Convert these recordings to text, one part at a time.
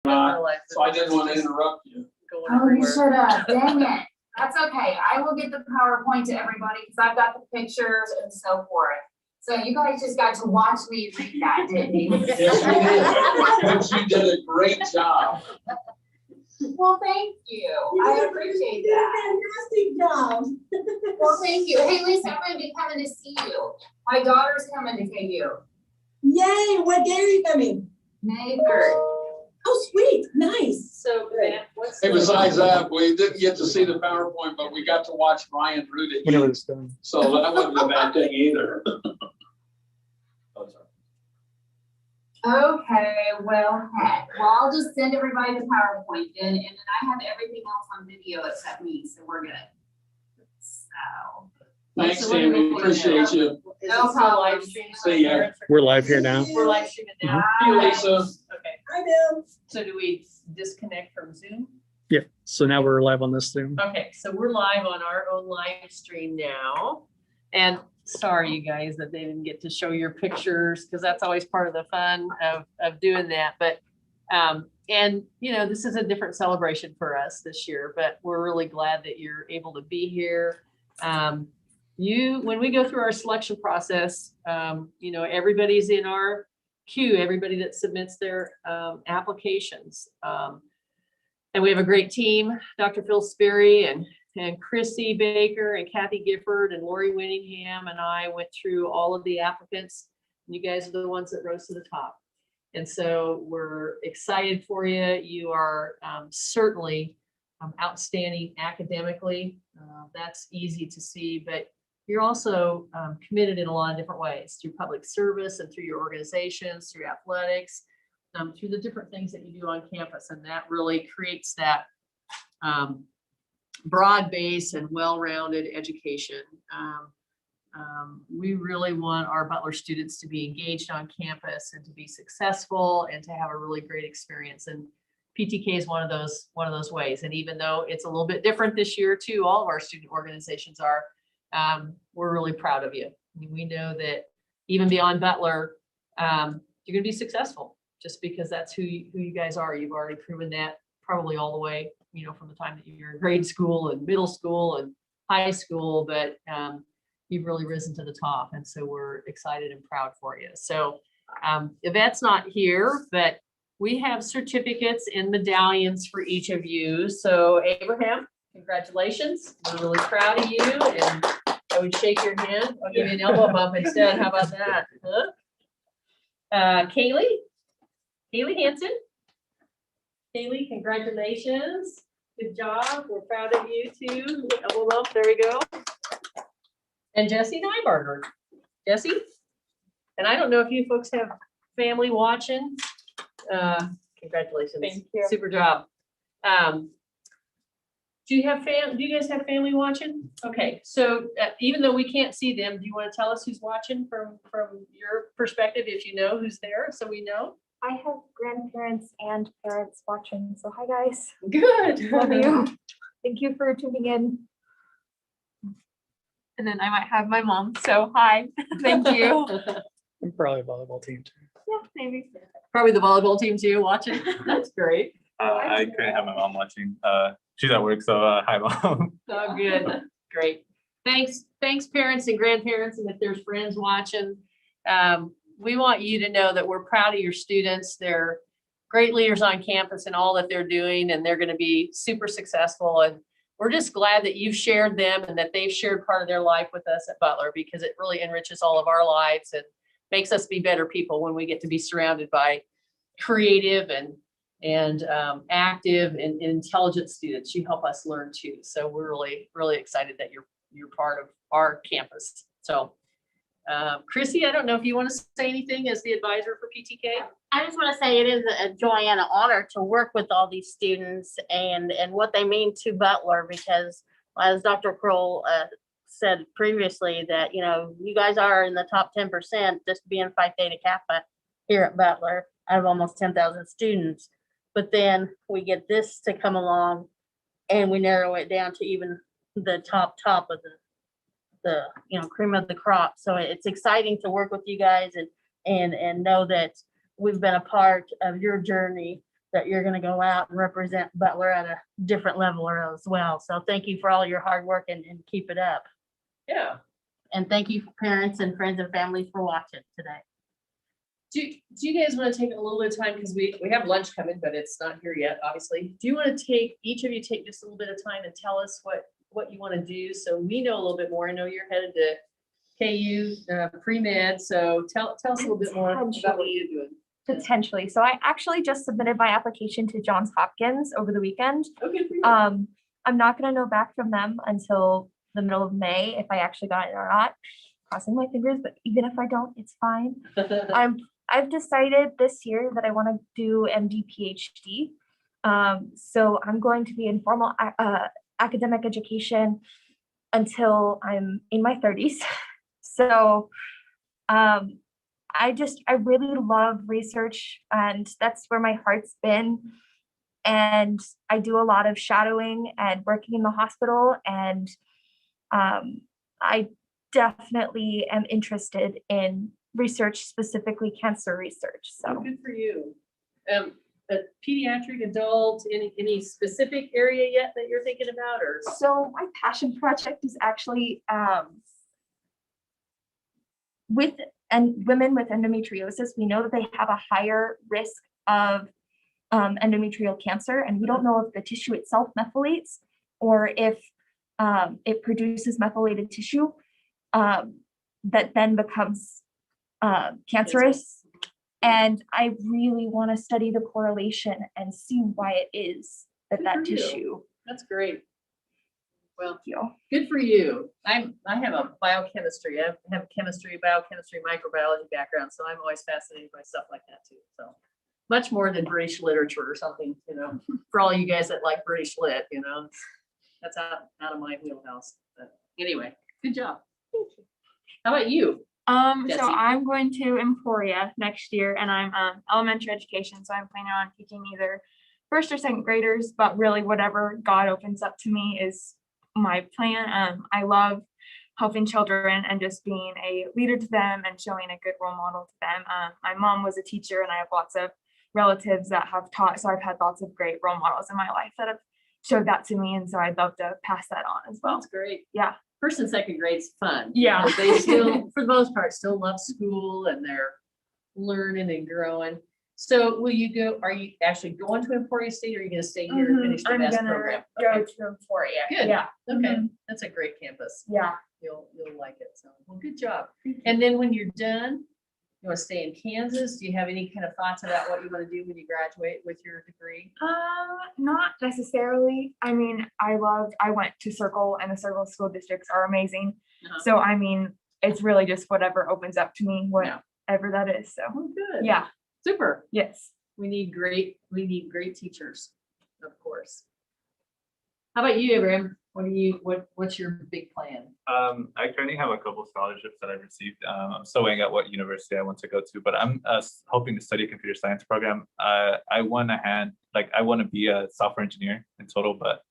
not, so I didn't want to interrupt you. Oh, you should have. Dang it. That's okay. I will get the PowerPoint to everybody because I've got the pictures and so forth. So you guys just got to watch me read that, didn't you? Yes, you did. You did a great job. Well, thank you. I appreciate that. Fantastic job. Well, thank you. Hey, Lisa, I'm going to be coming to see you. My daughter's coming to KU. Yay! What day are you coming? May 3rd. Oh, sweet. Nice. So, Matt, what's Hey, besides that, we didn't get to see the PowerPoint, but we got to watch Ryan root it. Whenever it's done. So that wasn't a bad thing either. Oh, sorry. Okay, well, heck. Well, I'll just send everybody the PowerPoint then, and then I have everything else on video except me, so we're good. So. Thanks, Tammy. Appreciate you. No problem. Live stream? See ya. We're live here now. We're live streaming now. See you, Lisa. Okay. Hi, Bill. So do we disconnect from Zoom? Yeah. So now we're live on this Zoom. Okay, so we're live on our own live stream now. And sorry, you guys, that they didn't get to show your pictures, because that's always part of the fun of doing that. But, and you know, this is a different celebration for us this year, but we're really glad that you're able to be here. When we go through our selection process, you know, everybody's in our queue, everybody that submits their applications. And we have a great team, Dr. Phil Sperry and Chrissy Baker and Kathy Gifford and Lori Winningham and I went through all of the applicants. You guys are the ones that rose to the top. And so we're excited for you. You are certainly outstanding academically. That's easy to see, but you're also committed in a lot of different ways, through public service and through your organizations, through athletics, through the different things that you do on campus. And that really creates that broad base and well-rounded education. We really want our Butler students to be engaged on campus and to be successful and to have a really great experience. And PTK is one of those ways. And even though it's a little bit different this year too, all of our student organizations are, we're really proud of you. I mean, we know that even beyond Butler, you're going to be successful just because that's who you guys are. You've already proven that probably all the way, you know, from the time that you're in grade school and middle school and high school, but you've really risen to the top. And so we're excited and proud for you. So Yvette's not here, but we have certificates and medallions for each of you. So Abraham, congratulations. We're really proud of you. And I would shake your hand. I'll give you an elbow bump instead. How about that? Huh? Kaylee Hansen. Kaylee, congratulations. Good job. We're proud of you too. Elbow bump. There we go. And Jesse Nybarger. Jesse? And I don't know if you folks have family watching. Congratulations. Thank you. Super job. Do you guys have family watching? Okay, so even though we can't see them, do you want to tell us who's watching from your perspective, if you know who's there, so we know? I have grandparents and parents watching, so hi guys. Good. Love you. Thank you for tuning in. And then I might have my mom, so hi. Thank you. I'm probably a volleyball team too. Yeah, maybe. Probably the volleyball team too watching. That's great. I couldn't have my mom watching. She's at work, so hi, Mom. Oh, good. Great. Thanks, parents and grandparents. And if there's friends watching, we want you to know that we're proud of your students. They're great leaders on campus and all that they're doing, and they're going to be super successful. And we're just glad that you've shared them and that they've shared part of their life with us at Butler, because it really enriches all of our lives and makes us be better people when we get to be surrounded by creative and active and intelligent students. You help us learn too. So we're really, really excited that you're part of our campus. So Chrissy, I don't know if you want to say anything as the advisor for PTK. I just want to say it is a joy and an honor to work with all these students and what they mean to Butler, because as Dr. Kroll said previously, that, you know, you guys are in the top 10% just being Phi Theta Kappa here at Butler out of almost 10,000 students. But then we get this to come along and we narrow it down to even the top of the you know, cream of the crop. So it's exciting to work with you guys and know that we've been a part of your journey that you're gonna go out and represent Butler at a different level as well. So thank you for all your hard work and keep it up. Yeah. And thank you for parents and friends and families for watching today. Do you guys want to take a little bit of time, because we have lunch coming, but it's not here yet, obviously. Do you want to each of you take just a little bit of time and tell us what you want to do, so we know a little bit more? I know you're headed to KU pre-med, so tell us a little bit more about what you're doing. Potentially. So I actually just submitted my application to Johns Hopkins over the weekend. Okay. For you. I'm not gonna know back from them until the middle of May if I actually got it or not. Crossing my fingers, but even if I don't, it's fine. I've decided this year that I want to do MD PhD. So I'm going to be in formal academic education until I'm in my 30s. So I really love research, and that's where my heart's been. And I do a lot of shadowing and working in the hospital, and I definitely am interested in research, specifically cancer research. So Good for you. A pediatric, adult, any specific area yet that you're thinking about, or? So my passion project is actually with women with endometriosis. We know that they have a higher risk of endometrial cancer, and we don't know if the tissue itself methylates or if it produces methylated tissue that then becomes cancerous. And I really want to study the correlation and see why it is that Good for you. tissue. That's great. Well, Thank you. good for you. I have a biochemistry. I have chemistry, biochemistry, microbiology background, so I'm always fascinated by stuff like that too. So much more than British literature or something, for all you guys that like British lit, that's out of my wheelhouse. But anyway, good job. Thank you. How about you? Desi. So I'm going to Emporia next year, and I'm elementary education. So I'm planning on teaching either first or second graders, but really whatever God opens up to me is my plan. I love helping children and just being a leader to them and showing a good role model to them. My mom was a teacher, and I have lots of relatives that have taught. So I've had lots of great role models in my life that have showed that to me. And so I'd love to pass that on as well. That's great. Yeah. First and second grade's fun. Yeah. because They still, for the most part, still love school, and they're learning and growing. So are you actually going to Emporia State, or are you gonna stay here and finish the I'm best gonna program? go Okay. to Emporia. Good. Yeah. Okay, Mhm. that's a great campus. Yeah. You'll like it. So, well, good job. And then when you're done, you want to stay in Kansas? Do you have any kind of thoughts about what you want to do when you graduate with your degree? Not necessarily. I mean, I went to Circle, and the Circle school districts are amazing. Uh-huh. So, I mean, it's really just whatever opens up to me, Yeah. whatever that is. So, Oh, good. yeah. Super. Yes. We need great teachers, of course. How about you, Abraham? What's your big plan? I currently have a couple scholarships that I've received. I'm still weighing out what university I want to go to, but I'm hoping to study a computer science program. I want to be a software engineer in total, but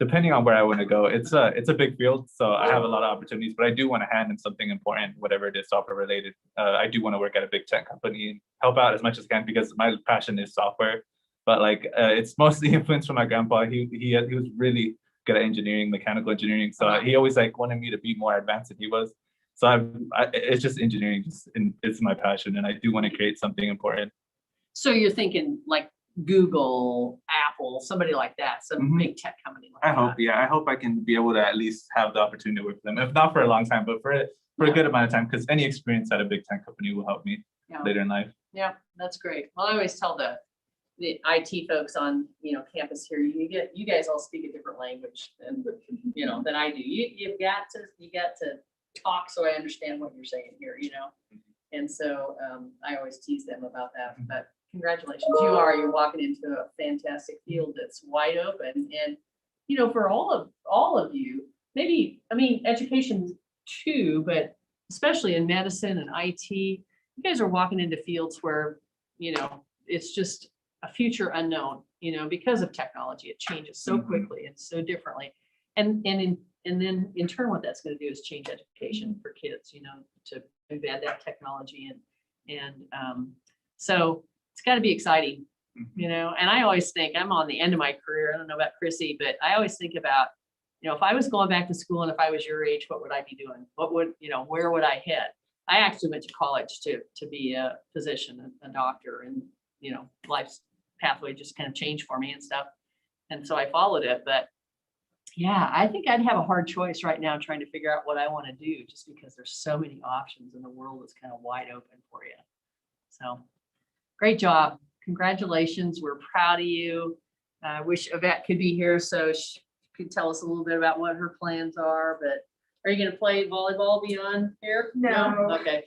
depending on where I want to go, it's a big field, so I have a lot of opportunities. But I do want to hand in something important, wwhatever it is, software related. I do want to work at a big tech company and help out as much as I can, because my passion is software. But it's mostly influenced from my grandpa. He was really good at engineering, mechanical engineering. So he always wanted me to be more advanced than he was. So it's just engineering, it's my passion, and I do want to create something important. So you're thinking like Google, Apple, somebody like that, some big tech company like that. I hope I can be able to at least have the opportunity to work with them, if not for a long time, but for a good amount of time, because any experience at a big tech company will help me later in life. Yeah, that's great. Well, I always tell the IT folks on campus here, you guys all speak a different language than I do. You got to talk so I understand what you're saying here, and so I always tease them about that. But congratulations, you're walking into a fantastic field that's wide open, and for all of you, maybe, I mean, education too, but especially in medicine and IT, you guys are walking into fields where it's just a future unknown, because of technology. It changes so quickly and so differently. And then in turn, what that's going to do is change education for kids, to embed that technology in. And so it's got to be exciting you know, and I always think I'm on the end of my career. I don't know about Chrissy, but I always think about, you know, if I was going back to school and if I was your age, what would I be doing? What would, you know, where would I head? I actually went to college to be a physician, a doctor, and, you know, life's pathway just kind of changed for me and stuff. And so I followed it, but yeah, I think I'd have a hard choice right now trying to figure out what I want to do, just because there's so many options and the world is kind of wide open for you. So great job. Congratulations. We're proud of you. I wish Yvette could be here so she could tell us a little bit about what her plans are, but are you going to play volleyball beyond here? No. Okay,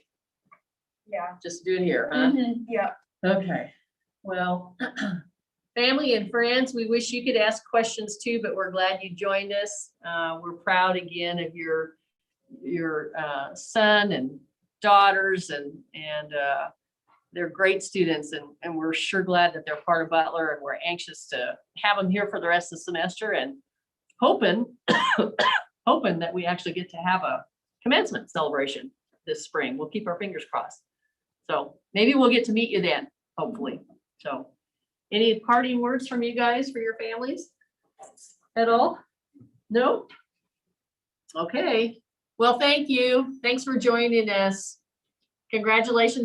Yeah. just do it here, huh? Yeah. Okay, well, family and friends, we wish you could ask questions too, but we're glad you joined us. We're proud again of your son and daughters, and they're great students, and we're sure glad that they're part of Butler, and we're anxious to have them here for the rest of the semester, and hoping that we actually get to have a commencement celebration this spring. We'll keep our fingers crossed. So maybe we'll get to meet you then, hopefully. So any parting words from you guys for your families at all? No? Okay. Well, thank you. Thanks for joining us. Congratulations